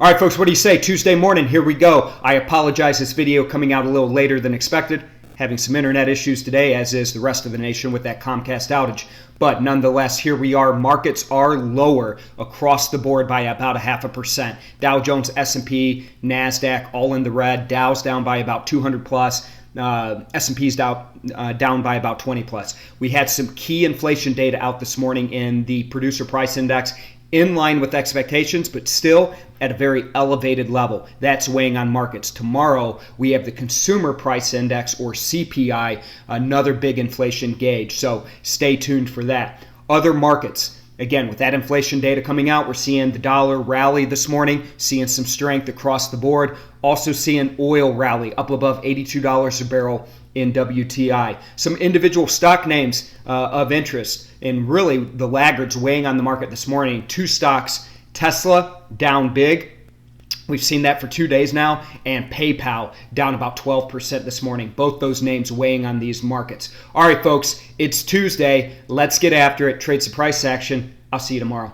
All right, folks, what do you say? Tuesday morning, here we go. I apologize, this video coming out a little later than expected. Having some internet issues today, as is the rest of the nation with that Comcast outage. But nonetheless, here we are. Markets are lower across the board by about 0.5%. Dow Jones, S&P, NASDAQ, all in the red. Dow's down by about 200 plus. S&P's down by about 20 plus. We had some key inflation data out this morning in the producer price index, in line with expectations, but still at a very elevated level. That's weighing on markets. Tomorrow, we have the consumer price index, or CPI, another big inflation gauge. So stay tuned for that. Other markets, again, with that inflation data coming out, we're seeing the dollar rally this morning, seeing some strength across the board. Also seeing oil rally up above $82 a barrel in WTI. Some individual stock names of interest, and really the laggards weighing on the market this morning. Two stocks, Tesla down big. We've seen that for 2 days now, and PayPal down about 12% this morning. Both those names weighing on these markets. All right, folks, it's Tuesday. Let's get after it. Trades the price action. I'll see you tomorrow.